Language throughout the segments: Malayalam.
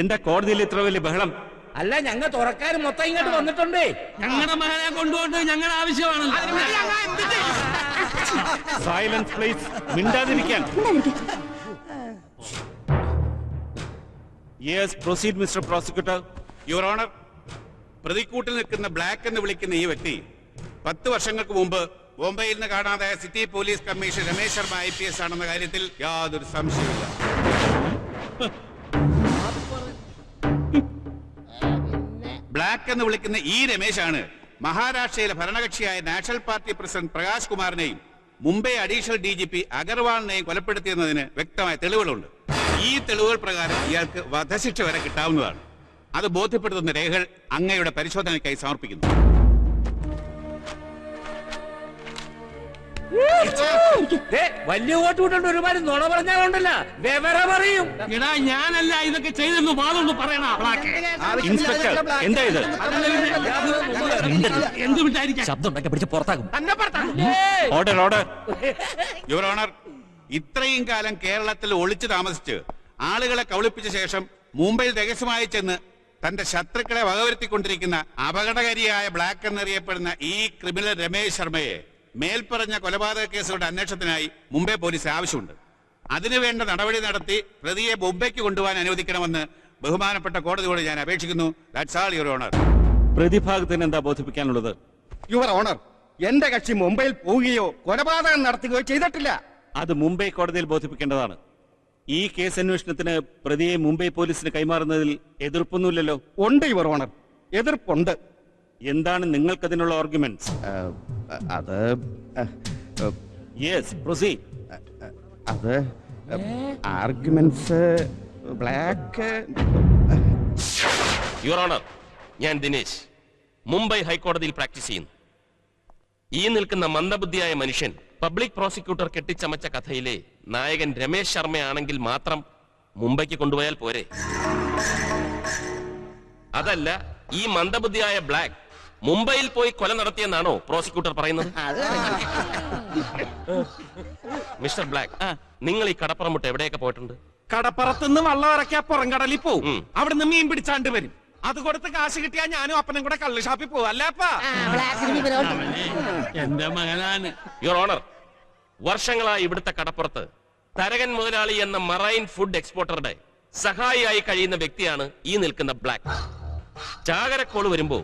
എന്താ കോടതിയിൽ ഇത്ര വലിയ ബഹളം? അല്ല, ഞങ്ങൾ തുറക്കാരും മൊത്തം ഇങ്ങോട്ട് വന്നിട്ടുണ്ടേ. ഞങ്ങളുടെ മകനെ കൊണ്ടുപോകേണ്ടത് ഞങ്ങളുടെ ആവശ്യമാണ്. Silence please. മിണ്ടാതിരിക്കാൻ. Yes, proceed mister prosecutor. Your honour, പ്രതിക്കൂട്ടിൽ നിൽക്കുന്ന ബ്ലാക്ക് എന്ന് വിളിക്കുന്ന ഈ വ്യക്തി 10 വർഷങ്ങൾക്ക് മുമ്പ് ബോംബെയിൽ നിന്ന് കാണാതായ city police commissioner Ramesh Sharma IPS ആണെന്ന കാര്യത്തിൽ യാതൊരു സംശയമില്ല. ബ്ലാക്ക് എന്ന് വിളിക്കുന്ന ഈ രമേശാണ് മഹാരാഷ്ട്രയിലെ ഭരണകക്ഷിയായ നാഷണൽ പാർട്ടി പ്രസിഡന്റ് പ്രകാശ് കുമാറിനെയും മുംബൈ അഡീഷണൽ DGP അഗർവാളിനെയും കൊലപ്പെടുത്തിയെന്നതിന് വ്യക്തമായ തെളിവുകളുണ്ട്. ഈ തെളിവുകൾ പ്രകാരം ഇയാൾക്ക് വധശിക്ഷ വരെ കിട്ടാവുന്നതാണ്. അത് ബോധ്യപ്പെടുത്തുന്ന രേഖകൾ അങ്ങയുടെ പരിശോധനയ്ക്കായി സമർപ്പിക്കുന്നു. വലിയ വോട്ട് വിട്ടുണ്ട് ഒരുപാട് നുണ പറഞ്ഞാലുണ്ടല്ല വിവരം പറയും. എടാ, ഞാനല്ല ഇതൊക്കെ ചെയ്തെന്ന് വാദമൊന്നും പറയണ. ഇൻസ്പെക്ടർ, എന്താ ഇത്? എന്ത് വിട്ടായിരിക്കും? ശബ്ദം പിടിച്ച് പുറത്താകും. Order, order. യുവർ ഓണർ, ഇത്രയും കാലം കേരളത്തിൽ ഒളിച്ചു താമസിച്ച് ആളുകളെ കബളിപ്പിച്ച ശേഷം മുംബൈയിൽ രഹസ്യമായി ചെന്ന് തന്റെ ശത്രുക്കളെ വകവരുത്തിക്കൊണ്ടിരിക്കുന്ന അപകടകാരിയായ ബ്ലാക്ക് എന്നറിയപ്പെടുന്ന ഈ ക്രിമിനൽ രമേശ് ശർമ്മയെ മേൽപ്പറഞ്ഞ കൊലപാതക കേസുകളുടെ അന്വേഷണത്തിനായി മുംബൈ പോലീസ് ആവശ്യമുണ്ട്. അതിനുവേണ്ട നടപടി നടത്തി പ്രതിയെ മുംബൈക്ക് കൊണ്ടുപോകാൻ അനുവദിക്കണമെന്ന് ബഹുമാനപ്പെട്ട കോടതിയോട് ഞാൻ അപേക്ഷിക്കുന്നു. That's all your honour. പ്രതിഭാഗത്തിന് എന്താ ബോധിപ്പിക്കാനുള്ളത്? യുവർ ഓണർ, എന്റെ കക്ഷി മുംബൈയിൽ പോവുകയോ കൊലപാതകം നടത്തുകയോ ചെയ്തിട്ടില്ല. അത് മുംബൈ കോടതിയിൽ ബോധിപ്പിക്കേണ്ടതാണ്. ഈ കേസ് അന്വേഷണത്തിന് പ്രതിയെ മുംബൈ പോലീസിന് കൈമാറുന്നതിൽ എതിർപ്പൊന്നുമില്ലല്ലോ? ഉണ്ട് യുവർ ഓണർ, എതിർപ്പുണ്ട്. എന്താണ് നിങ്ങൾക്കതിനുള്ള ആർഗ്യുമെന്റ്സ്? അത് യെസ്, പ്രൊസീഡ്. അത് ആർഗ്യുമെന്റ്സ് ബ്ലാക്ക്. യുവർ ഓണർ, ഞാൻ ദിനേശ്, മുംബൈ ഹൈക്കോടതിയിൽ പ്രാക്ടീസ് ചെയ്യുന്നു. ഈ നിൽക്കുന്ന മന്ദബുദ്ധിയായ മനുഷ്യൻ പബ്ലിക് പ്രോസിക്യൂട്ടർ കെട്ടിച്ചമച്ച കഥയിലെ നായകൻ രമേശ് ശർമ്മയാണെങ്കിൽ മാത്രം മുംബൈക്ക് കൊണ്ടുപോയാൽ പോരെ? അതല്ല, ഈ മന്ദബുദ്ധിയായ ബ്ലാക്ക് മുംബൈയിൽ പോയി കൊല നടത്തിയെന്നാണോ പ്രോസിക്യൂട്ടർ പറയുന്നത്? മിസ്റ്റർ ബ്ലാക്ക്, നിങ്ങൾ ഈ കടപ്പുറം വിട്ട് എവിടെയൊക്കെ പോയിട്ടുണ്ട്? കടപ്പുറത്തുനിന്ന് വള്ളം ഇറക്കിയാ പുറംകടലിൽ പോവും. അവിടുന്ന് മീൻ പിടിച്ചാണ്ട് വരും. അത് കൊടുത്ത് കാശ് കിട്ടിയാ ഞാനും അപ്പനും കൂടെ കള്ള് ഷാപ്പിൽ പോവും. അല്ലേപ്പാ? എന്റെ മകനാണ്. യുവർ ഓണർ, വർഷങ്ങളായി ഇവിടുത്തെ കടപ്പുറത്ത് തരകൻ മുതലാളി എന്ന മറൈൻ ഫുഡ് എക്സ്പോർട്ടറുടെ സഹായിയായി കഴിയുന്ന വ്യക്തിയാണ് ഈ നിൽക്കുന്ന ബ്ലാക്ക്. ചാകരക്കോള് വരുമ്പോ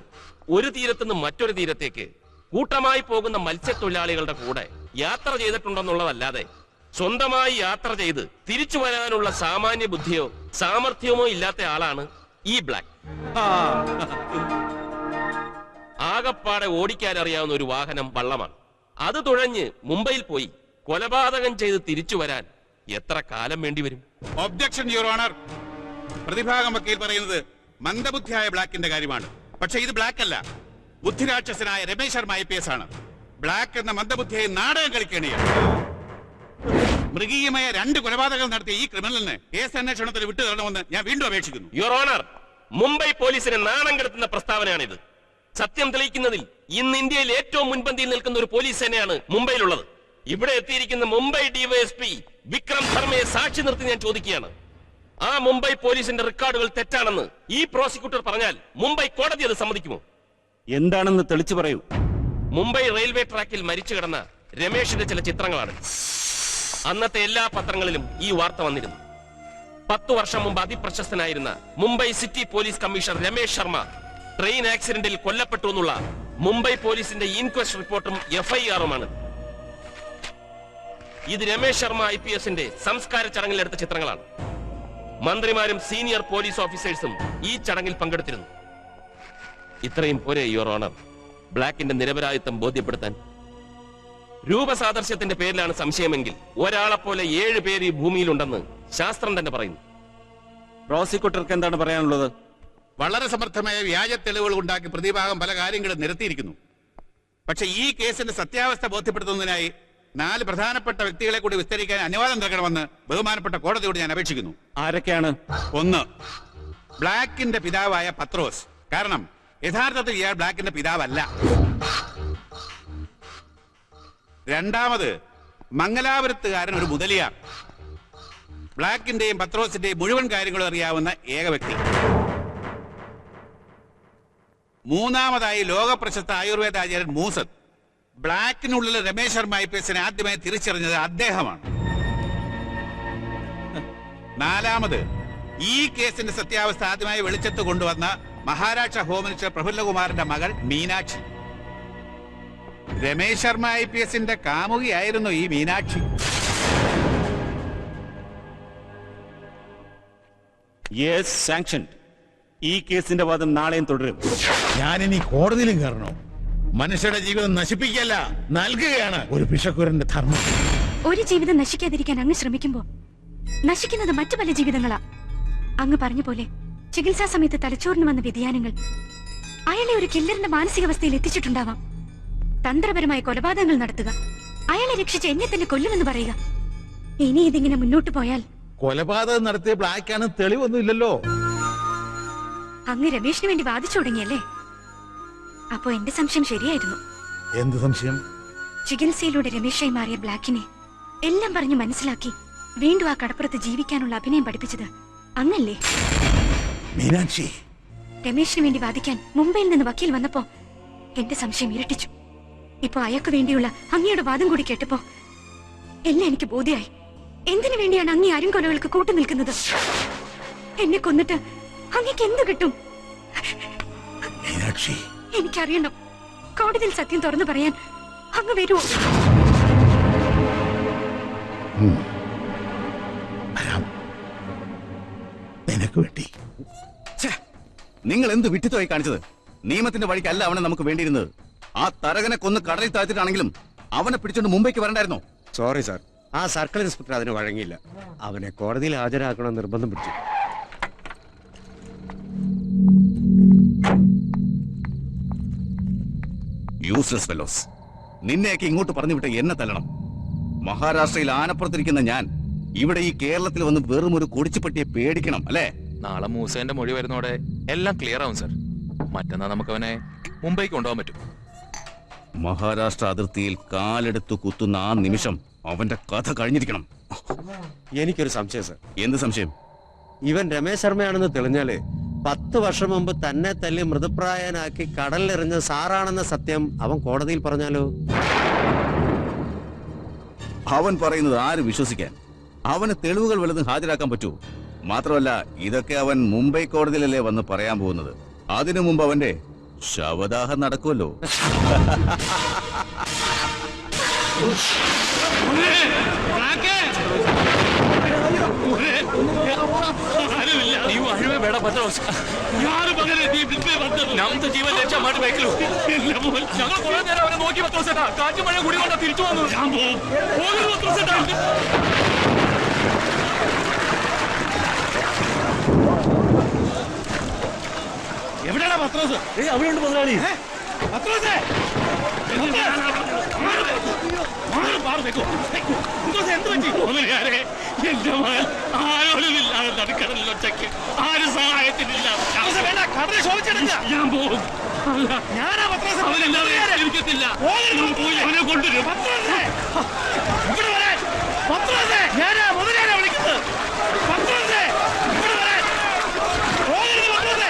ഒരു തീരത്തുനിന്ന് മറ്റൊരു തീരത്തേക്ക് കൂട്ടമായി പോകുന്ന മത്സ്യത്തൊഴിലാളികളുടെ കൂടെ യാത്ര ചെയ്തിട്ടുണ്ടെന്നുള്ളതല്ലാതെ സ്വന്തമായി യാത്ര ചെയ്ത് തിരിച്ചു വരാനുള്ള സാമാന്യ ബുദ്ധിയോ സാമർഥ്യമോ ഇല്ലാത്ത ആളാണ് ഈ ബ്ലാക്ക്. ആകപ്പാടെ ഓടിക്കാൻ അറിയാവുന്ന ഒരു വാഹനം വള്ളമാണ്. അത് തുഴഞ്ഞ് മുംബൈയിൽ പോയി കൊലപാതകം ചെയ്ത് തിരിച്ചു വരാൻ എത്ര കാലം വേണ്ടിവരും? Objection your honour. പ്രതിഭാഗം വക്കീൽ പറയുന്നത് മന്ദബുദ്ധിയായ ബ്ലാക്കിന്റെ കാര്യമാണ്. പക്ഷെ ഇത് ബ്ലാക്ക് അല്ല, ബുദ്ധിരാക്ഷസനായ രമേശ് ശർമ്മ IPS ആണ്. ബ്ലാക്ക് എന്ന മന്ദബുദ്ധിയെ നാടകം കളിക്കുകയാണ്. മൃഗീയമായ 2 കൊലപാതകങ്ങൾ നടത്തിയ ഈ ക്രിമിനലിന് കേസ് അന്വേഷണത്തിൽ വിട്ടു തരണമെന്ന് ഞാൻ വീണ്ടും അപേക്ഷിക്കുന്നു. യുവർ ഓണർ, മുംബൈ പോലീസിനെ നാണം കെടുത്തുന്ന പ്രസ്താവനയാണിത്. സത്യം തെളിയിക്കുന്നതിൽ ഇന്ന് ഇന്ത്യയിൽ ഏറ്റവും മുൻപന്തിയിൽ നിൽക്കുന്ന ഒരു പോലീസ് സേനയാണ് മുംബൈയിലുള്ളത്. ഇവിടെ എത്തിയിരിക്കുന്ന മുംബൈ DYSP വിക്രം ശർമ്മയെ സാക്ഷി നിർത്തി ഞാൻ ചോദിക്കുകയാണ്, ആ മുംബൈ പോലീസിന്റെ റെക്കോർഡുകൾ തെറ്റാണെന്ന് ഈ പ്രോസിക്യൂട്ടർ പറഞ്ഞാൽ മുംബൈ കോടതി അത് സമ്മതിക്കുമോ? എന്താണെന്ന് തെളിച്ചു പറയൂ. മുംബൈ റെയിൽവേ ട്രാക്കിൽ മരിച്ചു കിടന്ന രമേഷിന്റെ ചില ചിത്രങ്ങളാണ്. അന്നത്തെ എല്ലാ പത്രങ്ങളിലും ഈ വാർത്ത വന്നിരുന്നു. 10 വർഷം മുമ്പ് അതിപ്രശസ്തനായിരുന്ന Mumbai city police commissioner Ramesh Sharma train ആക്സിഡന്റിൽ കൊല്ലപ്പെട്ടു എന്നുള്ള മുംബൈ പോലീസിന്റെ ഇൻക്വസ്റ്റ് റിപ്പോർട്ടും FIR-ഉമാണ്. ഇത് രമേശ് ശർമ്മ IPSന്റെ സംസ്കാര ചടങ്ങിൽ എടുത്ത ചിത്രങ്ങളാണ്. മന്ത്രിമാരും സീനിയർ പോലീസ് ഓഫീസേഴ്സും ഈ ചടങ്ങിൽ പങ്കെടുത്തിരുന്നു. ഇത്രയും പോരെ യുവർ ഓണർ ബ്ലാക്കിന്റെ നിരപരാധിത്വം ബോധ്യപ്പെടുത്താൻ? രൂപസാദർശ്യത്തിന്റെ പേരിലാണ് സംശയമെങ്കിൽ ഒരാളെപ്പോലെ 7 പേര് ഈ ഭൂമിയിലുണ്ടെന്ന് ശാസ്ത്രം തന്നെ പറയുന്നു. പ്രോസിക്യൂട്ടർക്ക് എന്താണ് പറയാനുള്ളത്? വളരെ സമർത്ഥമായ വ്യാജ തെളിവുകൾ ഉണ്ടാക്കി പ്രതിഭാഗം പല കാര്യങ്ങളും നിരത്തിയിരിക്കുന്നു. പക്ഷെ ഈ കേസിന്റെ സത്യാവസ്ഥ ബോധ്യപ്പെടുത്തുന്നതിനായി 4 പ്രധാനപ്പെട്ട വ്യക്തികളെ കൂടി വിസ്തരിക്കാൻ അനുവാദം നൽകണമെന്ന് ബഹുമാനപ്പെട്ട കോടതിയോട് ഞാൻ അപേക്ഷിക്കുന്നു. ആരൊക്കെയാണ്? 1, ബ്ലാക്കിന്റെ പിതാവായ പത്രോസ്. കാരണം യഥാർത്ഥത്തിൽ ഇയാൾ ബ്ലാക്കിന്റെ പിതാവല്ല. രണ്ടാമത് മംഗലാപുരത്തുകാരൻ ഒരു മുതലിയാർ. ബ്ലാക്കിന്റെയും പത്രോസിന്റെയും മുഴുവൻ കാര്യങ്ങളും അറിയാവുന്ന ഏക വ്യക്തി. മൂന്നാമതായി ലോകപ്രശസ്ത ആയുർവേദ ആചാര്യൻ മൂസത്. ബ്ലാക്കിനുള്ളിൽ രമേശ് ശർമ്മ IPSനെ ആദ്യമായി തിരിച്ചറിഞ്ഞത് അദ്ദേഹമാണ്. നാലാമത് ഈ കേസിന്റെ സത്യാവസ്ഥ ആദ്യമായി വെളിച്ചത്ത് കൊണ്ടുവന്ന മഹാരാഷ്ട്ര ഹോം മിനിസ്റ്റർ പ്രഫുല്ലകുമാറിന്റെ മകൾ മീനാക്ഷി. രമേശ് ശർമ്മ IPSന്റെ കാമുകിയായിരുന്നു ഈ മീനാക്ഷി. Yes, sanctioned. ഈ കേസിന്റെ വാദം നാളെയും തുടരും. ഞാനിനി കോടതിയിലും കയറണോ? മനുഷ്യരുടെ ജീവിതം നശിപ്പിക്കല്ല, നൽകുകയാണ് ഒരു പിശക്കുരന്റെ ധർമ്മം. ഒരു ജീവിതം നശിക്കാതിരിക്കാൻ അങ്ങ് ശ്രമിക്കുമ്പോ നശിക്കുന്നത് മറ്റു പല ജീവിതങ്ങളാ. അങ്ങ് പറഞ്ഞ പോലെ ചികിത്സാ സമയത്ത് തലച്ചോറിന് വന്ന വ്യതിയാനങ്ങൾ അയാളെ ഒരു കില്ലറിന്റെ മാനസികാവസ്ഥയിൽ എത്തിച്ചിട്ടുണ്ടാവാം. തന്ത്രപരമായ കൊലപാതകങ്ങൾ നടത്തുക, അയാളെ രക്ഷിച്ച് എന്നെ തന്നെ കൊല്ലുമെന്ന് പറയുക. ഇനി ഇതിങ്ങനെ മുന്നോട്ട് പോയാൽ കൊലപാതകം നടത്തിയ ബ്ലാക്കാണ് തെളിവൊന്നും ഇല്ലല്ലോ. അങ്ങ് രമേശിന് വേണ്ടി വാദിച്ചു തുടങ്ങിയല്ലേ? അപ്പോ എന്റെ സംശയം ശരിയായിരുന്നു. എന്ത് സംശയം? ചികിത്സയിലൂടെ രമേശായി മാറിയ ബ്ലാക്കിനെ എല്ലാം പറഞ്ഞു മനസ്സിലാക്കി വീണ്ടും ആ കടപ്പുറത്ത് ജീവിക്കാനുള്ള അഭിനയം പഠിപ്പിച്ചത് അങ്ങല്ലേ? മീനാക്ഷി, രമേശിന് വേണ്ടി വാദിക്കാൻ മുംബൈയിൽ നിന്ന് വക്കീൽ വന്നപ്പോ എന്റെ സംശയം ഇരട്ടിച്ചു. ഇപ്പൊ അയാൾക്ക് വേണ്ടിയുള്ള അങ്ങയുടെ വാദം കൂടി കേട്ടപ്പോ എല്ലാം എനിക്ക് ബോധ്യായി. എന്തിനു വേണ്ടിയാണ് അങ്ങേ അരുംകൊലകൾക്ക് കൂട്ടു നിൽക്കുന്നത്? എന്നെ കൊന്നിട്ട് അങ്ങേക്ക് എന്ത് കിട്ടും? മീനാക്ഷി, എനിക്കറിയണം. കോടതിയിൽ സത്യം തുറന്നു പറയാൻ അങ്ങ് വരുമോ? വരാം. നിനക്ക് വേണ്ടി. നിങ്ങൾ എന്ത് വിട്ടിത്തമായി കാണിച്ചത്? നിയമത്തിന്റെ വഴിക്കല്ല അവനെ നമുക്ക് വേണ്ടിയിരുന്നത്. ആ തരകനെ കൊന്ന് കടലിൽ താഴ്ത്തിട്ടാണെങ്കിലും അവനെ പിടിച്ചോണ്ട് മുംബൈക്ക് വരണ്ടായിരുന്നോ? സോറി സാർ, ആ സർക്കിൾ ഇൻസ്പെക്ടർ അതിന് വഴങ്ങിയില്ല. അവനെ കോടതിയിൽ ഹാജരാക്കണം നിർബന്ധം പിടിച്ചു. യൂസ്ലെസ് ഫെലോസ്, നിന്നെയൊക്കെ ഇങ്ങോട്ട് പറഞ്ഞു വിട്ട് എന്നെ തല്ലണം. മഹാരാഷ്ട്രയിൽ ആനപ്പുറത്തിരിക്കുന്ന ഞാൻ ഇവിടെ ഈ കേരളത്തിൽ വന്ന് വെറും ഒരു കുടിച്ചുപെട്ടിയെ പേടിക്കണം അല്ലേ? നാളെ മൂസേന്റെ മൊഴി വരുന്നോടെ എല്ലാം ക്ലിയർ ആവും സർ. മറ്റന്നാ നമുക്ക് അവനെ മുംബൈക്ക് കൊണ്ടുപോകാൻ പറ്റും. മഹാരാഷ്ട്ര അതിർത്തിയിൽ കാലെടുത്തു കുത്തുന്ന ആ നിമിഷം അവന്റെ കഥ കഴിഞ്ഞിരിക്കണം. എനിക്കൊരു സംശയം സാർ. എന്ത് സംശയം? ഇവൻ രമേശ് ശർമ്മയാണെന്ന് തെളിഞ്ഞാല് 10 വർഷം മുമ്പ് തന്നെ തല്ലി മൃതപ്രായനാക്കി കടലിലെറിഞ്ഞ സാറാണെന്ന സത്യം അവൻ കോടതിയിൽ പറഞ്ഞാലോ? അവൻ പറയുന്നത് ആര് വിശ്വസിക്കാൻ? അവന് തെളിവുകൾ വല്ലതും ഹാജരാക്കാൻ പറ്റൂ? മാത്രമല്ല, ഇതൊക്കെ അവൻ മുംബൈ കോടതിയിലല്ലേ വന്ന് പറയാൻ പോകുന്നത്. അതിനു മുമ്പ് അവന്റെ ശവദാഹം നടക്കുമല്ലോ. കാറ്റ് മഴ കൂടി കൊണ്ടാ തിരിച്ചു വന്നു. എവിടെയാണ് പത്രോസ്? അവിടെയുണ്ട് മുതലാളി. പത്രോസേ, എന്ത് പറ്റി? എന്റെ മകൻ ആരോരുമില്ലാതെ നടുക്കടലിൽ ഒറ്റയ്ക്ക് ആരും സഹായത്തിനില്ല. വേണ്ട, കടലിൽ ശോഭിച്ചെടുക്ക. ഞാൻ പോകും. അല്ല, ഞാനാ പത്രോസ്. അവനെല്ലാവരും ഇരിക്കത്തില്ല. പോയി അവനെ കൊണ്ടുവരും. പത്രോസേ, ഇവിടെ വരാൻ. പത്രോസേ, ഞാനാ മുതലാളിയെ വിളിക്കുന്നത്. പത്രോസേ, ഇവിടെ വരാൻ. പോകരുത് പത്രോസേ.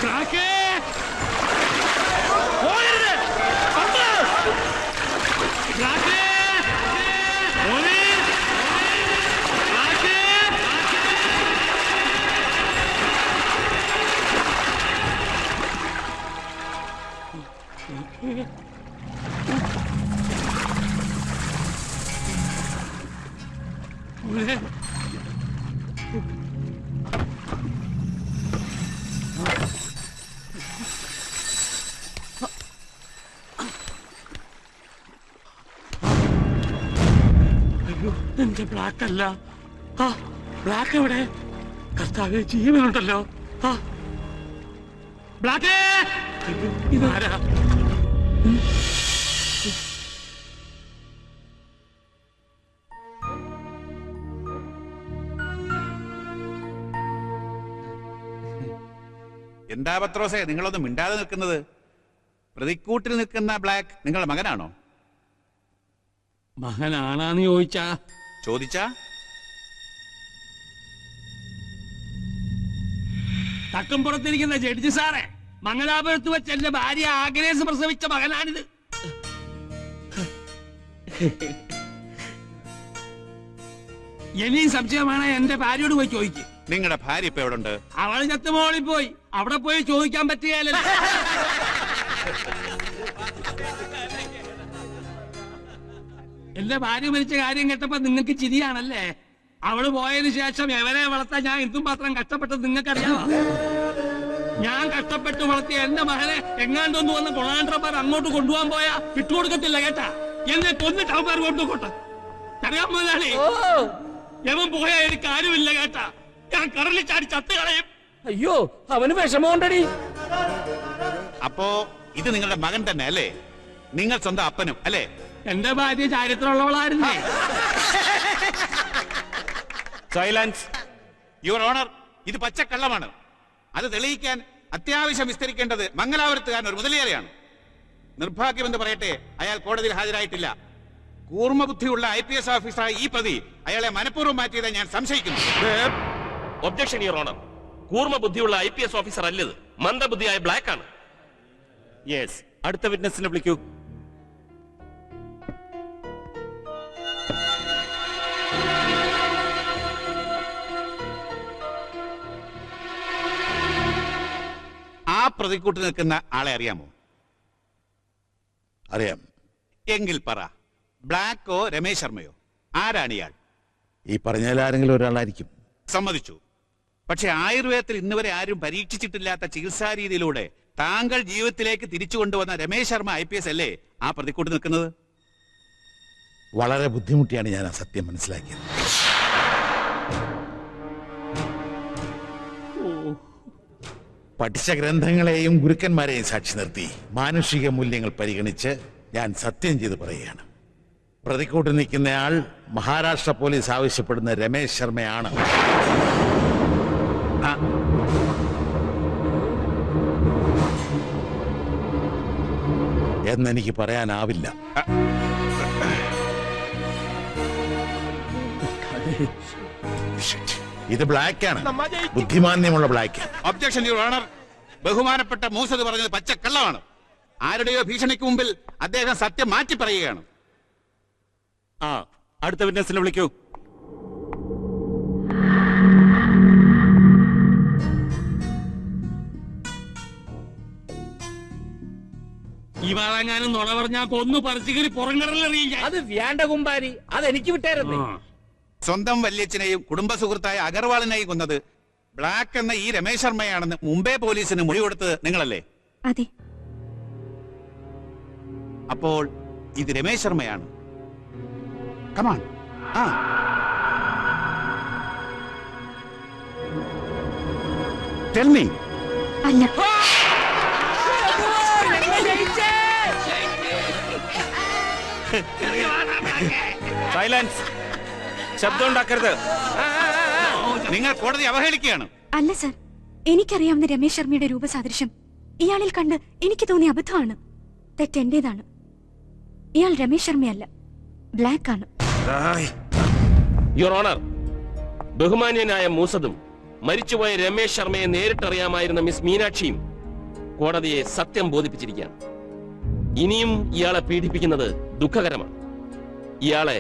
കാക്കേ, പോകരുത്. പത്രോസ്. കാക്കേ, ഓനെ, കാക്കേ. ഓനെ. എന്റെ ബ്ലാക്ക് അല്ല. ആ ബ്ലാക്ക് എവിടെ? കർത്താവേ, ജീവനുണ്ടല്ലോ. ആ ബ്ലാക്കേ, ഇതാരാ? എന്താ പത്രോസേ നിങ്ങളൊന്നും മിണ്ടാതെ നിൽക്കുന്നത്? പ്രതിക്കൂട്ടിൽ നിൽക്കുന്ന ബ്ലാക്ക് നിങ്ങളുടെ മകനാണോ? മകനാണാന്ന് ചോദിച്ചാ ചോദിച്ചാ തക്കമ്പുറത്തിരിക്കുന്ന ജഡ്ജി സാറേ, മംഗലാപുരത്ത് വെച്ച് എന്റെ ഭാര്യ ആഗ്രേസ് പ്രസവിച്ച മകനാണിത്. ഇനിയും സംശയമാണ് എന്റെ ഭാര്യയോട് പോയി ചോദിക്കും. നിങ്ങളുടെ ഭാര്യ ഇപ്പൊ എവിടെ ഉണ്ട്? അവള് ചത്തുമോളിൽ പോയി. അവിടെ പോയി ചോദിക്കാൻ പറ്റുകയല്ലോ. എന്റെ ഭാര്യ മരിച്ച കാര്യം കേട്ടപ്പോ നിങ്ങൾക്ക് ചിരിയാണല്ലേ? അവള് പോയതിനു ശേഷം എവരെ വളർത്താൻ ഞാൻ എന്തും മാത്രം കഷ്ടപ്പെട്ടത് നിങ്ങൾക്കറിയാമോ? ഞാൻ കഷ്ടപ്പെട്ട് വളർത്തിയ എന്റെ മകനെ എങ്ങാണ്ടൊന്ന് വന്ന് കൊളാണ്ടർമാർ അങ്ങോട്ട് കൊണ്ടുപോകാൻ പോയാ വിട്ടുകൊടുക്കത്തില്ല കേട്ടാ. എന്നെ കൊന്നിട്ട് അവന്മാർ കൊണ്ടുപോട്ടെ. അറിയാൻ മുതലാളി, എവൻ പോയാ എനിക്ക് ആരുമില്ല കേട്ടാ. ഞാൻ കടലിൽ ചാടി ചത്ത് കളയും. അയ്യോ, അവന് വിഷമമുണ്ടടി. അപ്പോ ഇത് നിങ്ങളുടെ മകൻ തന്നെ അല്ലേ? നിങ്ങൾ സ്വന്തം അപ്പനും അല്ലേ? എന്റെ ഭാര്യ ചാരിത്രമുള്ളവളായിരുന്നേ. സൈലൻസ്. യുവർ ഓണർ, ഇത് പച്ചക്കള്ളമാണ്. അത് തെളിയിക്കാൻ അത്യാവശ്യം വിസ്തരിക്കേണ്ടത് മംഗലാപുരത്തുകാരൻ ഒരു മുതലിയാരെയാണ്. നിർഭാഗ്യമെന്ന് പറയട്ടെ, അയാൾ കോടതിയിൽ ഹാജരായിട്ടില്ല. കൂർമ്മബുദ്ധിയുള്ള IPS ഓഫീസറായ ഈ പ്രതി അയാളെ മനഃപൂർവ്വം മാറ്റിയതായി ഞാൻ സംശയിക്കുന്നു. Objection your honour. കൂർമ്മ ബുദ്ധിയുള്ള IPS ഓഫീസർ അല്ലത്, മന്ദബുദ്ധിയായ ബ്ലാക്ക് ആണ്. യെസ്. അടുത്ത വിറ്റ്നസിനെ വിളിക്കൂ. ആ പ്രതിക്കൂട്ട് നിൽക്കുന്ന ആളെ അറിയാമോ? അറിയാം. എങ്കിൽ പറ, ബ്ലാക്കോ രമേശ് ശർമ്മയോ? ആരാണ് ഇയാൾ? ഈ പറഞ്ഞാൽ ആരെങ്കിലും ഒരാളായിരിക്കും. സമ്മതിച്ചു. പക്ഷെ ആയുർവേദത്തിൽ ഇന്നുവരെ ആരും പരീക്ഷിച്ചിട്ടില്ലാത്ത ചികിത്സാ രീതിയിലൂടെ താങ്കൾ ജീവിതത്തിലേക്ക് തിരിച്ചു കൊണ്ടുവന്ന രമേശ് ശർമ്മ IPS അല്ലേ ആ പ്രതിക്കൂട്ട് നിൽക്കുന്നത്? വളരെ ബുദ്ധിമുട്ടിയാണ് ഞാൻ ആ സത്യം മനസ്സിലാക്കിയത്. പഠിച്ച ഗ്രന്ഥങ്ങളെയും ഗുരുക്കന്മാരെയും സാക്ഷി നിർത്തി മാനുഷിക മൂല്യങ്ങൾ പരിഗണിച്ച് ഞാൻ സത്യം ചെയ്ത് പറയുകയാണ്. പ്രതിക്കൂട്ട് നിൽക്കുന്നയാൾ മഹാരാഷ്ട്ര പോലീസ് ആവശ്യപ്പെടുന്ന രമേശ് ശർമ്മയാണ്. എന്നെനിക്ക് പറയാനാവില്ല. ഇത് ബ്ലാക്കാണ്, ബുദ്ധിമാന്യമുള്ള ബ്ലാക്ക്. Objection your honour. ബഹുമാനപ്പെട്ട മൂസദ് പറഞ്ഞത് പച്ചക്കള്ളമാണ്. ആരുടെയോ ഭീഷണിക്ക് മുമ്പിൽ അദ്ദേഹം സത്യം മാറ്റി പറയുകയാണ്. അടുത്ത വിറ്റ്നസിനെ വിളിക്കൂ. ഇവാളെങ്ങാനും നുണ പറഞ്ഞാ കൊന്നു പറിച്ചുകരി പുറംകടലെറിയില്ല. അത് വേണ്ട കുമ്പാരി, അതെനിക്ക് വിട്ടായിരുന്നു. സ്വന്തം വല്യച്ഛനെയും കുടുംബ സുഹൃത്തായ അഗർവാളിനെയും കൊന്നത് ബ്ലാക്ക് എന്ന ഈ രമേശ് ശർമ്മയാണെന്ന് മുംബൈ പോലീസിന് മൊഴി കൊടുത്തത് നിങ്ങളല്ലേ? അതെ. അപ്പോൾ ഇത് രമേശ് ശർമ്മയാണ്. കമാൺ. Tell me. അല്ല. സൈലൻസ്. ശബ്ദം ഉണ്ടാക്കരുത്. നിങ്ങൾ കോടതി അവഹേളിക്കുകയാണ്. അല്ല സർ, എനിക്കറിയാവുന്ന രമേശ് ശർമ്മയുടെ രൂപസാദൃശ്യം ഇയാളിൽ കണ്ട് എനിക്ക് തോന്നിയ അബദ്ധമാണ്. തെറ്റെന്റേതാണ്. ഇയാൾ രമേശ് ശർമ്മയല്ല, ബ്ലാക്ക് ആണ്. യുവർ ഓണർ, ബഹുമാന്യനായ മൂസദും മരിച്ചുപോയ രമേശ് ശർമ്മയെ നേരിട്ടറിയാമായിരുന്ന മിസ് മീനാക്ഷിയും കോടതിയെ സത്യം ബോധിപ്പിച്ചിരിക്കുകയാണ്. ഇനിയും ഇയാളെ പീഡിപ്പിക്കുന്നത് ദുഃഖകരമാണ്. ഇയാളെ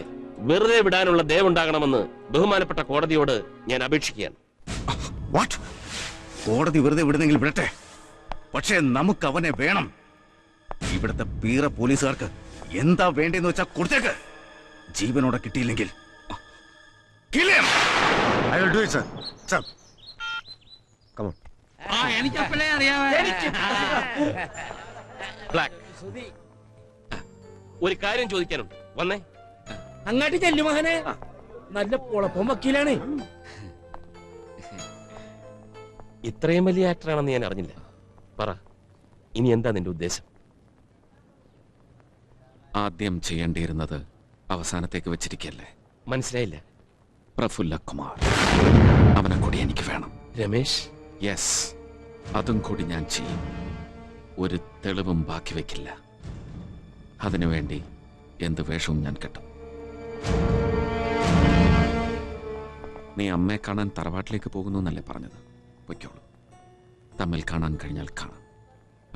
വെറുതെ വിടാനുള്ള ദയവുണ്ടാകണമെന്ന് ബഹുമാനപ്പെട്ട കോടതിയോട് ഞാൻ അപേക്ഷിക്കുകയാണ്. കോടതി വെറുതെ വിടുന്നെങ്കിൽ വിടട്ടെ, പക്ഷേ നമുക്ക് അവനെ വേണം. ഇവിടുത്തെ പീറ പോലീസുകാർക്ക് എന്താ വേണ്ടെന്ന് വെച്ചാൽ കൊടുത്തേക്ക്. ജീവനോടെ കിട്ടിയില്ലെങ്കിൽ എനിക്കപ്പോഴേ അറിയാമേ. ബ്ലാക്ക്, ഒരു കാര്യം ചോദിക്കാനുണ്ട്. വന്നേ. അങ്ങാട്ട് ചെല്ലു മകനെ, നല്ല പൊളപ്പം വക്കീലാണ്. ഇത്രയും വലിയ ആക്ടറാണെന്ന് ഞാൻ അറിഞ്ഞില്ല. പറ, ഇനി എന്താ നിന്റെ ഉദ്ദേശം? ആദ്യം ചെയ്യേണ്ടിയിരുന്നത് അവസാനത്തേക്ക് വെച്ചിരിക്കല്ലേ? മനസ്സിലായില്ല. പ്രഫുല്ല കുമാർ, അവനെ കൂടി എനിക്ക് വേണം. രമേശ്? യെസ്, അതും കൂടി ഞാൻ ചെയ്യും. ഒരു തെളിവും ബാക്കി വെക്കില്ല. അതിനുവേണ്ടി എന്ത് വേഷവും ഞാൻ കെട്ടും. നീ അമ്മയെ കാണാൻ തറവാട്ടിലേക്ക് പോകുന്നു എന്നല്ലേ പറഞ്ഞത്? പൊയ്ക്കോളൂ. തമ്മിൽ കാണാൻ കഴിഞ്ഞാൽ കാണാം.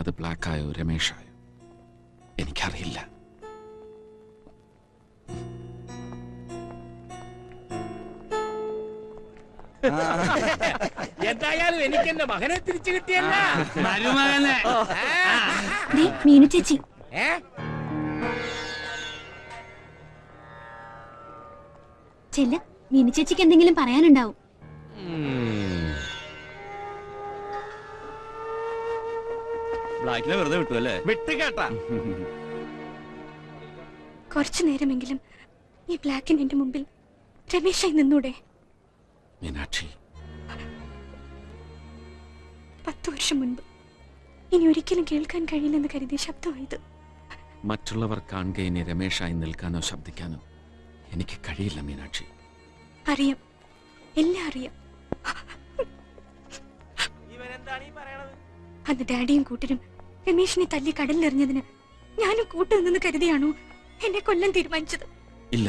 അത് ബ്ലാക്കായോ രമേഷായോ എനിക്കറിയില്ല. എന്തായാലും എനിക്ക് എന്റെ മകനെ തിരിച്ചു കിട്ടിയല്ല. മരുമകനെ മീനു ചേച്ചി, ചെല്ല. മീനു ചേച്ചിക്ക് എന്തെങ്കിലും പറയാനുണ്ടാവും. ബ്ലാക്കിനെ വെറുതെ വിട്ടു അല്ലേ? വിട്ട് കേട്ടാ. കുറച്ചു നേരമെങ്കിലും ഈ ബ്ലാക്കിന് എന്റെ മുമ്പിൽ രമേശായി നിന്നൂടെ? മീനാക്ഷി, 10 വർഷം മുൻപ് ഇനി ഒരിക്കലും കേൾക്കാൻ കഴിയില്ലെന്ന് കരുതിയ ശബ്ദമായത്. മറ്റുള്ളവർ കാണുക ഇനി രമേഷായി നിൽക്കാനോ ശബ്ദിക്കാനോ എനിക്ക് കഴിയില്ല മീനാക്ഷി. അറിയാം, എല്ലാം അറിയാം. അന്ന് ഡാഡിയും കൂട്ടരും രമേശിനെ തല്ലി കടലിലെറിഞ്ഞതിന് ഞാനും കൂട്ടുനിന്ന് കരുതിയാണോ എന്നെ കൊല്ലാൻ തീരുമാനിച്ചത്? ഇല്ല,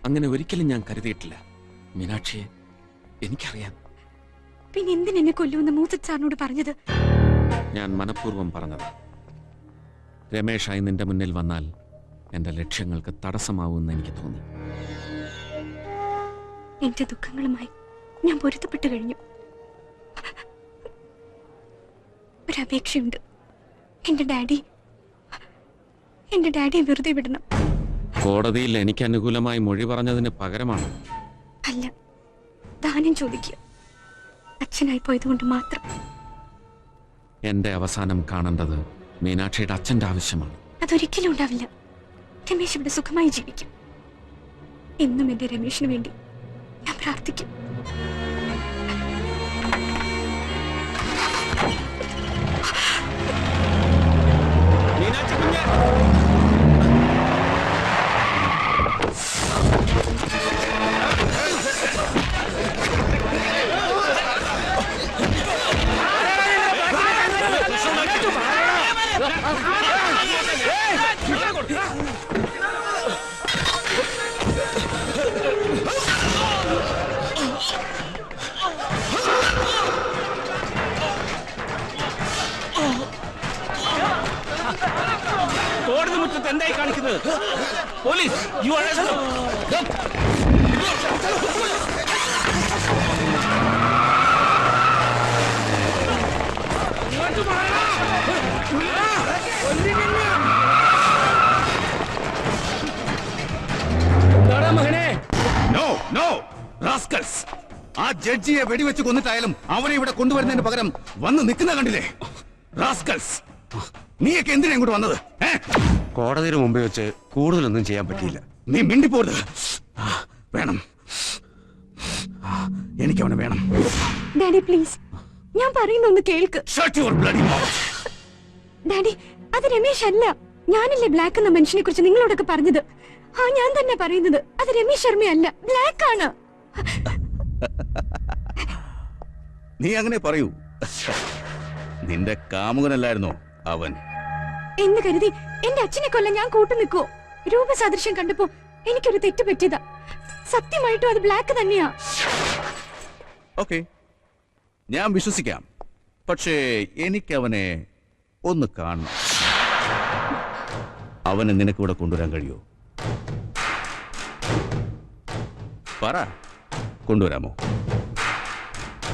അങ്ങനെ ഒരിക്കലും ഞാൻ കരുതിയിട്ടില്ല മീനാക്ഷിയെ. എനിക്കറിയാം. പിന്നെ എന്തിനെന്നെ കൊല്ലുമെന്ന് മൂസത് സാറിനോട് പറഞ്ഞത്? ഞാൻ മനഃപൂർവ്വം പറഞ്ഞത്. രമേഷായി നിന്റെ മുന്നിൽ വന്നാൽ എന്റെ ലക്ഷ്യങ്ങൾക്ക് തടസ്സമാവുമെന്ന് എനിക്ക് തോന്നി. എന്റെ ദുഃഖങ്ങളുമായി ഞാൻ പൊരുത്തപ്പെട്ടു കഴിഞ്ഞു. ഒരപേക്ഷയുണ്ട്. എന്റെ ഡാഡിയെ വെറുതെ വിടണം. കോടതിയിൽ എനിക്ക് അനുകൂലമായി മൊഴി പറഞ്ഞതിന് പകരമാണ്? അല്ല, ദാനം ചോദിക്കുക. അച്ഛനായി പോയതുകൊണ്ട് മാത്രം. എന്റെ അവസാനം കാണേണ്ടത് മീനാക്ഷിയുടെ അച്ഛന്റെ ആവശ്യമാണ്. അതൊരിക്കലും ഉണ്ടാവില്ല. രമേശ് ഇവിടെ സുഖമായി ജീവിക്കും. എന്നും എന്റെ രമേശിന് വേണ്ടി ഞാൻ പ്രാർത്ഥിക്കും. കോടതി മുറ്റത്ത് എന്തായി കാണിക്കുന്നത്? Police, you arrest. മകനെ, നോ നോ റാസ്കൽസ്. ആ ജഡ്ജിയെ വെടിവെച്ച് കൊന്നിട്ടായാലും അവരെ ഇവിടെ കൊണ്ടുവരുന്നതിന് പകരം വന്ന് നിൽക്കുന്ന കണ്ടില്ലേ? റാസ്കൽസ്, നീയൊക്കെ എന്തിനാ ഇങ്ങോട്ട് വന്നത്? കോടതിയുടെ മുമ്പേ വെച്ച് കൂടുതലൊന്നും ചെയ്യാൻ പറ്റിയില്ല. നീ മിണ്ടിപ്പോരുത്. വേണം, എനിക്ക് അവനെ വേണം. ഡാഡി പ്ലീസ്, ഞാൻ പറയുന്നൊന്ന് കേൾക്ക്. Shut your bloody mouth. Daddy, അത് രമേശ് അല്ല. ഞാനല്ലേ ബ്ലാക്ക് എന്ന മനുഷ്യനെ കുറിച്ച് നിങ്ങളോടൊക്കെ പറഞ്ഞത്? ആ, ഞാൻ തന്നെ പറയുന്നത്. അത് രമേശ് ശർമ്മയല്ല, ബ്ലാക്ക് ആണ്. നീ അങ്ങനെ പറയൂ. നിന്റെ കാമുകനല്ലായിരുന്നോ അവൻ? എന്ന് കരുതി എന്റെ അച്ഛനെ കൊല്ലാൻ ഞാൻ കൂട്ടു നിൽക്കുവോ? രൂപസാദൃശ്യം കണ്ടപ്പോ എനിക്കൊരു തെറ്റ് പറ്റിയതാ. സത്യമായിട്ടും അത് ബ്ലാക്ക് തന്നെയാ. ഓക്കെ, ഞാൻ വിശ്വസിക്കാം. പക്ഷേ എനിക്ക് അവനെ ഒന്ന് കാണണം. അവനെ നിനക്ക് ഇവിടെ കൊണ്ടുവരാൻ കഴിയോ? പറ, കൊണ്ടുവരാമോ?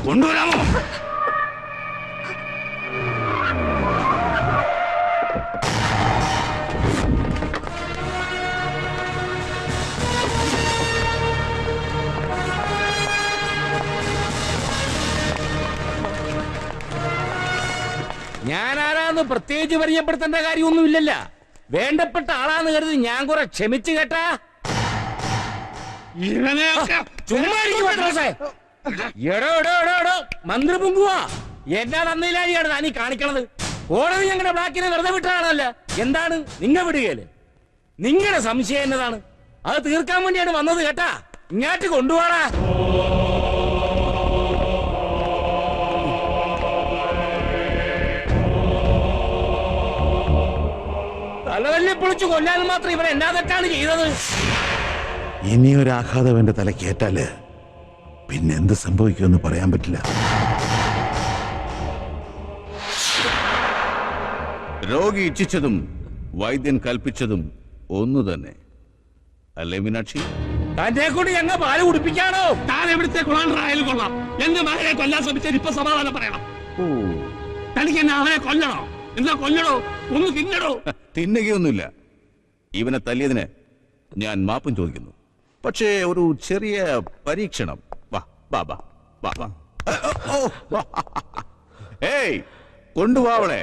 കൊണ്ടുവരാമോ? ഞാനാരാന്ന് പ്രത്യേകിച്ച് പരിചയപ്പെടുത്തേണ്ട കാര്യമൊന്നുമില്ലല്ല. വേണ്ടപ്പെട്ട ആളാന്ന് കരുതി ഞാൻ കുറെ ക്ഷമിച്ചു കേട്ടാ. മന്ത്രി പൊങ്കുവാ, എന്നാ തന്നില്ലാഴിയാണ് താനീ കാണിക്കണത്? കോടതി ഞങ്ങളുടെ ബ്ലാക്കിനെ വെറുതെ വിട്ടാണല്ല. എന്താണ് നിങ്ങ വിടുകയല്ലേ? നിങ്ങളുടെ സംശയം എന്നതാണ്? അത് തീർക്കാൻ വേണ്ടിയാണ് വന്നത് കേട്ടാ. ഇങ്ങോട്ട് കൊണ്ടുപോടാ. തലവല്ലി പൊളിച്ചു കൊല്ലാൻ മാത്രം ഇവൻ എന്നാ തെറ്റാണ് ചെയ്തത്? ഇനിയൊരു ആഘാതം എന്റെ തലക്കേറ്റാല് പിന്നെന്ത് സംഭവിക്കുമെന്ന് പറയാൻ പറ്റില്ല. രോഗി ഇച്ഛിച്ചതും വൈദ്യൻ കൽപ്പിച്ചതും ഒന്നു തന്നെ അല്ലേ മീനാക്ഷി? തന്റെ കൂടി ഞങ്ങൾ പാല് കുടിപ്പിക്കാണോ? താൻ എവിടുത്തെ കൊള്ളാണ്ടായാലും കൊള്ളാം, എന്റെ മകനെ കൊല്ലാൻ ശ്രമിച്ചാൽ ഇപ്പൊ സമാധാനം പറയണം. തനിക്ക് എന്നെ അവനെ കൊല്ലണോ? എന്താ കൊല്ലണോ? ഒന്ന് തിന്നണോ? തിന്നുകയൊന്നുമില്ല. ഇവനെ തല്ലിയതിന് ഞാൻ മാപ്പും ചോദിക്കുന്നു. പക്ഷേ ഒരു ചെറിയ പരീക്ഷണം. വാ വാ വാ വാ വാ. ഏയ് കൊണ്ടുവാ അവളെ.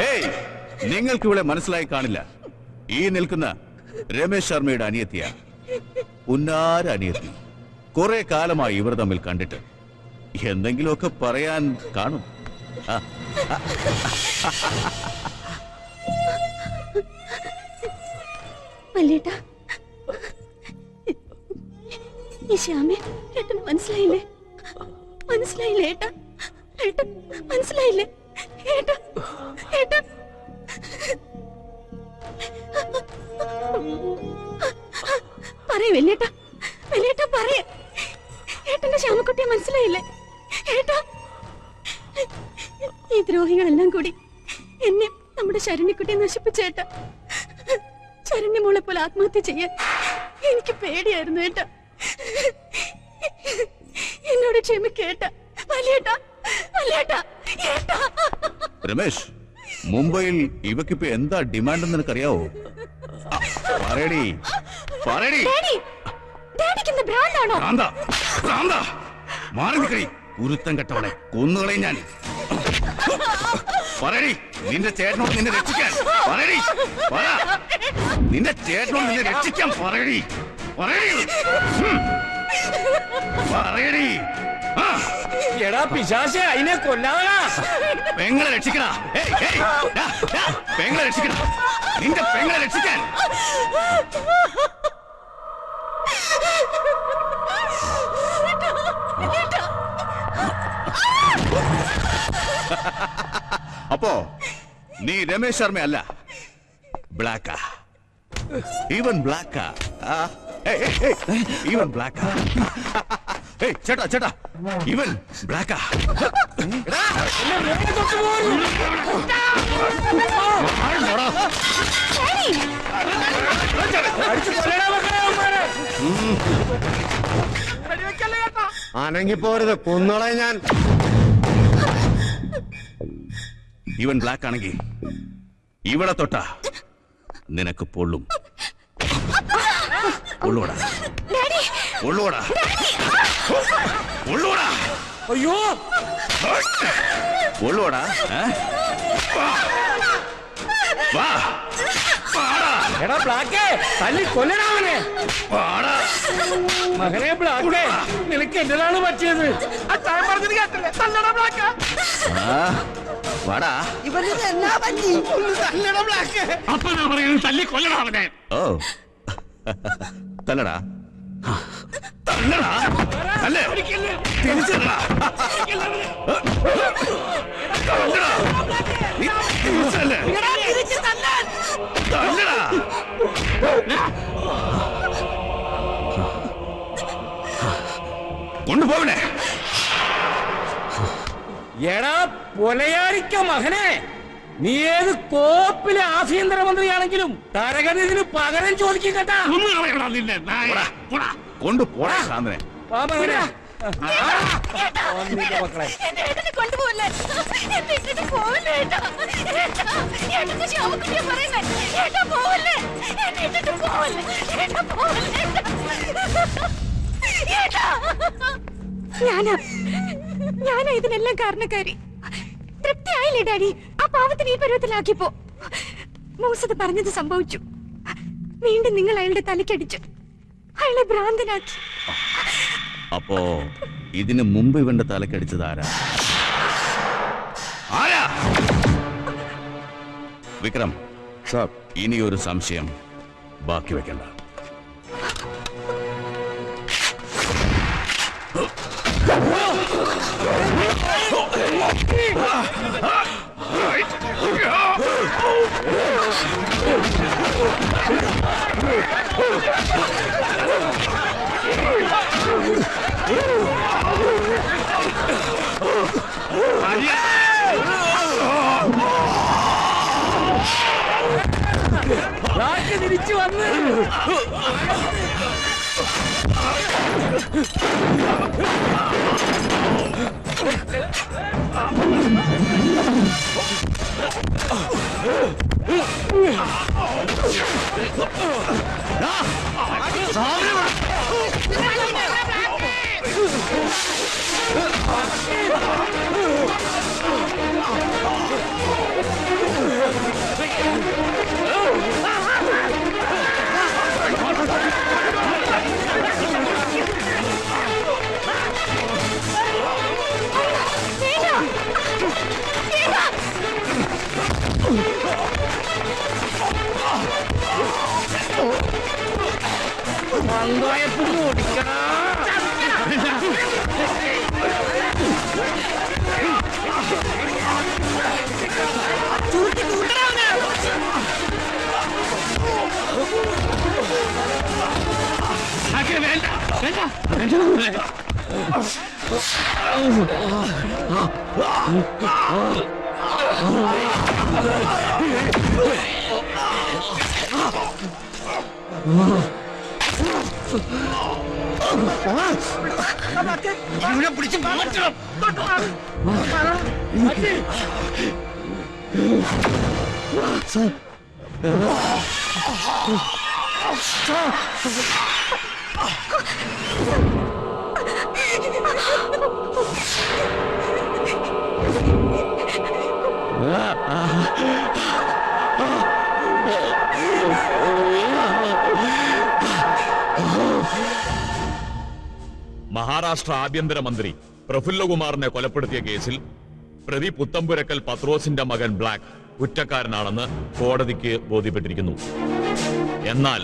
ഏയ് നിങ്ങൾക്ക് ഇവിടെ മനസ്സിലായി കാണില്ല. ഈ നിൽക്കുന്ന രമേശ് ശർമ്മയുടെ അനിയത്തിയ, ഉന്നാര അനിയത്തി. കുറെ കാലമായി ഇവർ തമ്മിൽ കണ്ടിട്ട് എന്തെങ്കിലുമൊക്കെ പറയാൻ കാണും. മല്ലേട്ടാ, ഈ ശ്യാമേ ഏട്ടന് മനസ്സിലായില്ലേ? മനസ്സിലായില്ലേ ഏട്ടാ? ഏട്ടൻ മനസ്സിലായില്ലേ ഏട്ടാ? ഏട്ടാ പറയ വെല്ലേട്ടാ, വെല്ലേട്ടാ പറയ. ഏട്ടന്റെ ശ്യാമക്കുട്ടിയെ മനസ്സിലായില്ലേ ഏട്ടാ? ഈ ദ്രോഹികളെല്ലാം കൂടി എന്നെ നമ്മുടെ ശരണ്യക്കുട്ടിയെ നശിപ്പിച്ചേട്ടാ. ശരണ്യമോളെ പോലെ ആത്മഹത്യ ചെയ്യാൻ എനിക്ക് പേടിയായിരുന്നു ഏട്ടാ. എന്നോട് ക്ഷമിക്കേട്ടാ വലിയേട്ടാ, വലിയേട്ടാ. രമേശ്, മുംബൈയിൽ ഇവക്കിപ്പോ എന്താ ഡിമാൻഡ് എന്ന് നിനക്കറിയാവോ? പറയടി, പറയടി. മാറി നിൽക്കടി, ഉരുത്തം കെട്ടവളെ, കൊന്നുകളയും ഞാൻ. പറയടി, നിന്റെ ചേട്ടനോട് നിന്നെ രക്ഷിക്കാൻ. പറയടി, പറ. നിന്റെ ചേട്ടനോട് നിന്നെ രക്ഷിക്കാൻ പറയടി, പറയടി, പറയടി. എടാ പിശാചേ, അതിനെ കൊല്ലാതാ. പെങ്ങളെ രക്ഷിക്കണ, പെങ്ങളെ രക്ഷിക്കണ, നിന്റെ പെങ്ങളെ രക്ഷിക്കാൻ. അപ്പോ നീ രമേശ് ശർമ്മ അല്ല, ബ്ലാക്കാ. ഈവൻ ബ്ലാക്കാ. ഈവൻ ബ്ലാക്കാ. ചേട്ടാ ചേട്ടാ, ഇവൻ ബ്ലാക്കാ. ആണെങ്കിൽ പോരുത്, കൊന്നോളെ ഞാൻ. ഇവൻ ബ്ലാക്ക് ആണെങ്കിൽ ഇവിടെ തൊട്ട നിനക്ക് പൊള്ളും. പൊള്ളൂടാ, പൊള്ളൂടാ, പൊള്ളൂടാ. അയ്യോ, പൊള്ളൂടാ. വാ, എടാ ബ്ലാക്കേ, തല്ലി കൊല്ലണവനെ. മകനെ ബ്ലാക്കേ, നിനക്ക് എന്തിനാണ് പറ്റിയത്? പറഞ്ഞത് കേട്ടില്ലേ? തല്ലണ ബ്ലാക്ക. വാടാ. അപ്പൊ ഞാൻ പറയുന്നത് തല്ലി കൊല്ലണവനെ. ഓ, തല്ലടാ, തല്ലടാ, തല്ലേ, തിരിച്ചല്ലടാ, തല്ലടാ, നീ തിരിച്ചല്ലേ, തല്ലടാ. കൊണ്ടുപോവണേ. എടാ പൊലയാരിക്ക മകനെ, നീ ഏത് കോപ്പിലെ ആഭ്യന്തരമന്ത്രിയാണെങ്കിലും തരകനിതിന് പകരം ചോദിക്കും കേട്ടാ. കൊണ്ടുപോടാ സാന്ദ്രനെ. മക്കളെ കൊണ്ടുപോകല്ലേ, ഞാനാ ഇതിനെല്ലാം കാരണക്കാരി. തൃപ്തിയായില്ലേ ഡാഡി? ആ പാവത്തിന് ഈ പരുവത്തിലാക്കിയപ്പോ മൂസത് പറഞ്ഞത് സംഭവിച്ചു. വീണ്ടും നിങ്ങൾ അയാളുടെ തലക്കടിച്ചു, അയാളെ ഭ്രാന്തനാക്കി. അപ്പോ ഇതിന് മുമ്പ് ഇവന്റെ തലക്കടിച്ചത് ആരാ? വിക്രം സാർ, ഇനി ഒരു സംശയം ബാക്കി വെക്കണ്ട. തിരിച്ചു വന്ന് പിടിച്ച് മാറ്റണം. മഹാരാഷ്ട്ര ആഭ്യന്തരമന്ത്രി പ്രഫുല്ലകുമാറിനെ കൊലപ്പെടുത്തിയ കേസിൽ പ്രതി പുത്തമ്പുരക്കൽ പത്രോസിന്റെ മകൻ ബ്ലാക്ക് കുറ്റക്കാരനാണെന്ന് കോടതിക്ക് ബോധ്യപ്പെട്ടിരിക്കുന്നു. എന്നാൽ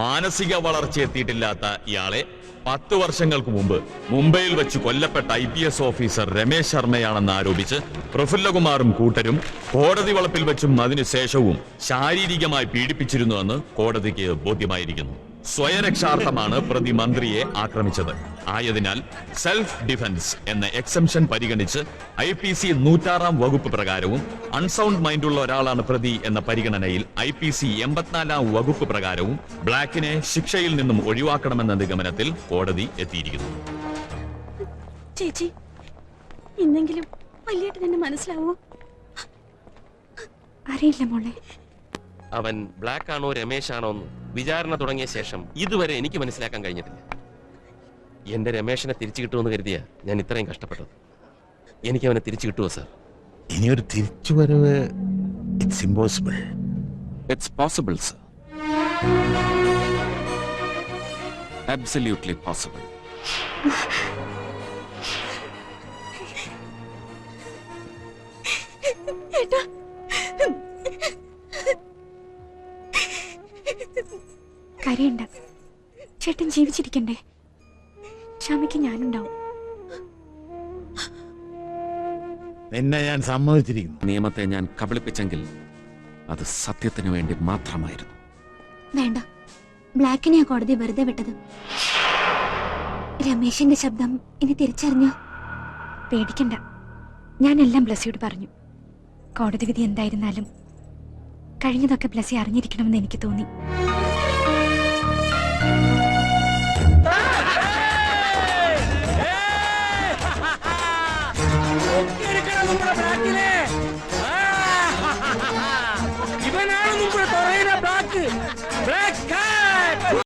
മാനസിക വളർച്ച എത്തിയിട്ടില്ലാത്ത ഇയാളെ 10 വർഷങ്ങൾക്ക് മുമ്പ് മുംബൈയിൽ വെച്ച് കൊല്ലപ്പെട്ട IPS ഓഫീസർ രമേശ് ശർമ്മയാണെന്ന് ആരോപിച്ച് പ്രഫുല്ലകുമാറും കൂട്ടരും കോടതി വളപ്പിൽ വെച്ചും അതിനുശേഷവും ശാരീരികമായി പീഡിപ്പിച്ചിരുന്നുവെന്ന് കോടതിക്ക് ബോധ്യമായിരിക്കുന്നു. സ്വയരക്ഷാർത്ഥമാണ് പ്രതി മന്ത്രിയെ ആക്രമിച്ചത്. ആയതിനാൽ സെൽഫ് ഡിഫൻസ് എന്ന എക്സംഷൻ പരിഗണിച്ച് IPC 106 വകുപ്പ് പ്രകാരവും അൺസൗണ്ട് മൈൻഡുള്ള ഒരാളാണ് പ്രതി എന്ന പരിഗണനയിൽ IPC 84 വകുപ്പ് പ്രകാരവും ബ്ലാക്കിനെ ശിക്ഷയിൽ നിന്നും ഒഴിവാക്കണമെന്ന നിഗമനത്തിൽ കോടതി എത്തിയിരിക്കുന്നു. ചേച്ചി, ഇന്നെങ്കിലും വലിയേട്ടൻ എന്നെ മനസ്സിലാവോ? അറിയില്ല മോളെ. അവൻ ബ്ലാക്ക് ആണോ രമേശ് ആണോ എന്ന് വിചാരണ തുടങ്ങിയ ശേഷം ഇതുവരെ എനിക്ക് മനസ്സിലാക്കാൻ കഴിഞ്ഞിട്ടില്ല. എന്റെ രമേശിനെ തിരിച്ചു കിട്ടുമെന്ന് കരുതിയാ ഞാൻ ഇത്രയും കഷ്ടപ്പെട്ടത്. എനിക്ക് അവനെ തിരിച്ചു കിട്ടുമോ സാർ? ഇനിയൊരു തിരിച്ചുവരവ് it's impossible. It's possible sir, absolutely possible. കരയണ്ട, ചേട്ടൻ ജീവിച്ചിരിക്കണ്ടേ. ക്ഷമയ്ക്ക് ഞാനുണ്ടാവും. നിന്നെ ഞാൻ സമ്മതിച്ചിരിക്കുന്നു. നിയമത്തെ ഞാൻ കബളിപ്പിച്ചെങ്കിൽ അത് സത്യത്തിനു വേണ്ടി മാത്രമായിരുന്നു. വേണ്ട, ബ്ലാക്കിനെയാ കോടതി വെറുതെ വിട്ടത്. രമേശിന്റെ ശബ്ദം ഇനി തിരിച്ചറിഞ്ഞോ? പേടിക്കണ്ട, ഞാനെല്ലാം ബ്ലസ്സിയോട് പറഞ്ഞു. കോടതി വിധി എന്തായിരുന്നാലും കഴിഞ്ഞതൊക്കെ ബ്ലസ്സി അറിഞ്ഞിരിക്കണമെന്ന് എനിക്ക് തോന്നി.